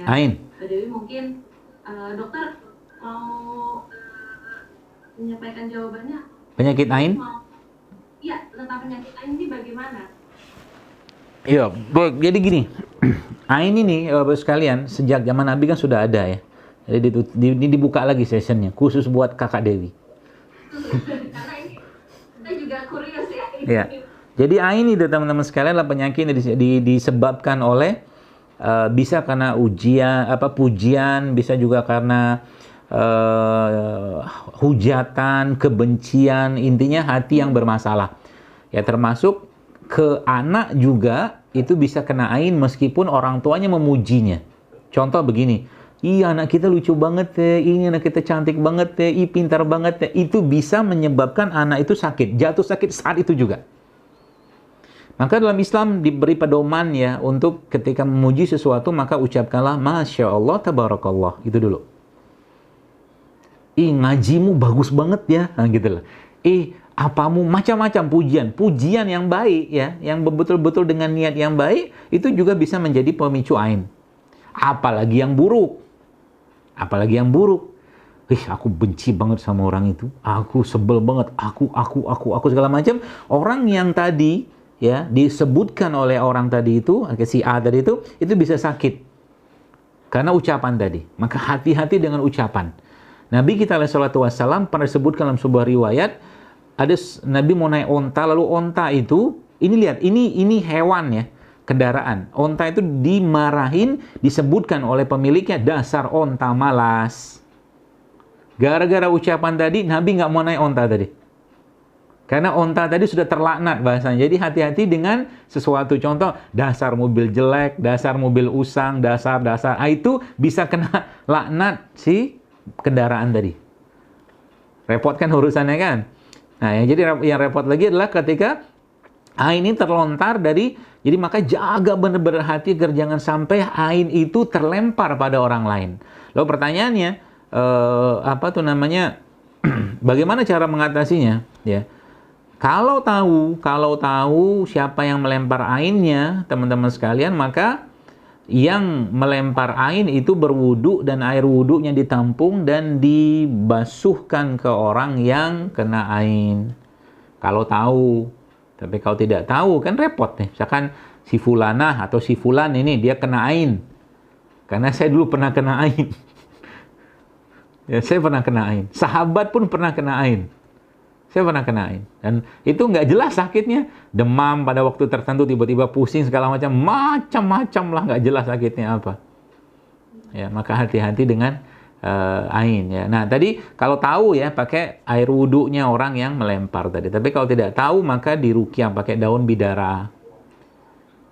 Ain. Mbak Dewi mungkin dokter mau menyampaikan jawabannya. Penyakit Ain? Iya, tentang penyakit Ain ini bagaimana? Iya, jadi gini. Ain ini, Bapak sekalian, sejak zaman Nabi kan sudah ada ya. Jadi ini dibuka lagi sessionnya, khusus buat Kakak Dewi. Karena ini kita juga kurios ya. Iya. Jadi Ain itu teman-teman sekalian adalah penyakit yang disebabkan oleh bisa karena pujian, bisa juga karena hujatan, kebencian, intinya hati yang bermasalah. Ya termasuk ke anak juga itu bisa kena ain meskipun orang tuanya memujinya. Contoh begini, iya anak kita lucu banget ya, ini anak kita cantik banget ya, pintar banget ya. Itu bisa menyebabkan anak itu sakit, jatuh sakit saat itu juga. Maka dalam Islam diberi pedoman ya untuk ketika memuji sesuatu maka ucapkanlah Masya Allah, Tabarakallah. Itu dulu. Ngajimu bagus banget ya, nah, gitu loh. Apamu macam-macam pujian yang baik ya, yang betul-betul dengan niat yang baik itu juga bisa menjadi pemicu ain. Apalagi yang buruk. Aku benci banget sama orang itu. Aku sebel banget. Aku segala macam. Orang yang tadi ya disebutkan oleh orang tadi itu, si A tadi itu bisa sakit karena ucapan tadi. Maka hati-hati dengan ucapan. Nabi kita alaihi salatu wassalam pernah disebutkan dalam sebuah riwayat, ada Nabi mau naik onta, lalu onta itu, ini lihat, ini hewan ya, kendaraan. Onta itu dimarahin, disebutkan oleh pemiliknya, dasar onta malas. Gara-gara ucapan tadi, Nabi nggak mau naik onta tadi. Karena onta tadi sudah terlaknat bahasanya. Jadi hati-hati dengan sesuatu. Contoh, dasar mobil jelek, dasar mobil usang, dasar. Itu bisa kena laknat si kendaraan tadi. Repot kan urusannya kan? Nah, jadi yang repot lagi adalah ketika ain ini terlontar dari, jadi maka jaga benar-benar hati agar jangan sampai ain itu terlempar pada orang lain. Lalu pertanyaannya, bagaimana cara mengatasinya? Ya, kalau tahu siapa yang melempar ainnya, teman-teman sekalian, maka yang melempar ain itu berwudu dan air wudunya ditampung dan dibasuhkan ke orang yang kena ain. Kalau tahu. Tapi kalau tidak tahu kan repot nih. Misalkan si fulanah atau si fulan ini dia kena ain. Karena saya dulu pernah kena ain. Ya, saya pernah kena ain. Sahabat pun pernah kena ain. Saya pernah kena ain. Dan itu nggak jelas sakitnya. Demam pada waktu tertentu, tiba-tiba pusing segala macam. Macam-macam lah, nggak jelas sakitnya apa. Ya, maka hati-hati dengan ain. Ya. Nah, tadi kalau tahu ya, pakai air wudunya orang yang melempar tadi. Tapi kalau tidak tahu, maka diruqyah pakai daun bidara.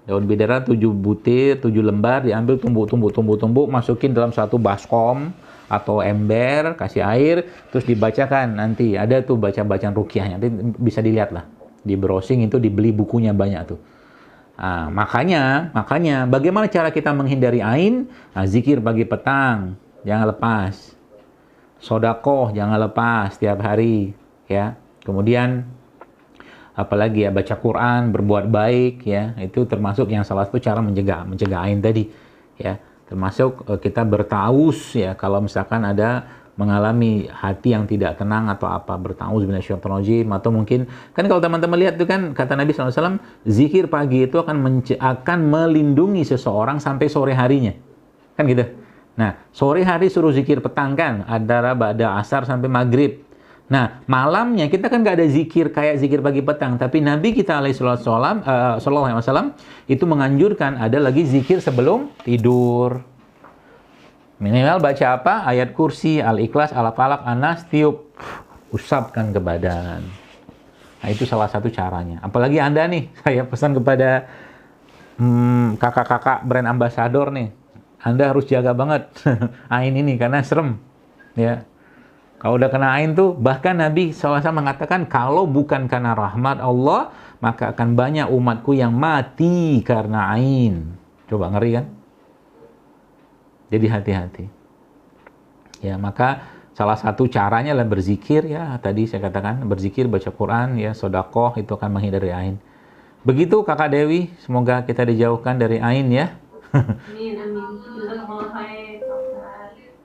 Daun bidara 7 butir, 7 lembar, diambil tumbuk, masukin dalam satu baskom atau ember, kasih air, terus dibacakan. Nanti ada tuh bacaan ruqyahnya, nanti bisa dilihat lah di browsing, itu dibeli bukunya banyak tuh. Nah, makanya bagaimana cara kita menghindari ain? Nah, zikir pagi petang jangan lepas, sodakoh jangan lepas tiap hari ya. Kemudian apalagi ya, baca Quran, berbuat baik ya, itu termasuk yang salah satu cara mencegah ain tadi ya. Termasuk kita bertaus ya, kalau misalkan ada mengalami hati yang tidak tenang atau apa, bertaus minasyaitonirrajim. Atau mungkin kan kalau teman-teman lihat tuh kan kata Nabi SAW, zikir pagi itu akan melindungi seseorang sampai sore harinya, kan gitu. Nah, sore hari suruh zikir petang kan, antara ba'da asar sampai maghrib. Nah, malamnya kita kan nggak ada zikir kayak zikir pagi petang, tapi Nabi kita sallallahu alaihi wasallam itu menganjurkan ada lagi zikir sebelum tidur. Minimal baca apa? Ayat kursi, al-ikhlas, al-falaq, an-nas, tiup, usapkan ke badan. Nah, itu salah satu caranya. Apalagi Anda nih, saya pesan kepada kakak-kakak brand ambassador nih. Anda harus jaga banget ain ini karena serem. Ya. Kalau udah kena ain tuh, bahkan Nabi SAW mengatakan, kalau bukan karena rahmat Allah, maka akan banyak umatku yang mati karena ain. Coba, ngeri kan? Jadi hati-hati. Ya, maka salah satu caranya adalah berzikir ya. Tadi saya katakan, berzikir, baca Quran, ya, sedekah, itu akan menghindari ain. Begitu Kakak Dewi, semoga kita dijauhkan dari ain ya. Amin, amin. Baik, dokter.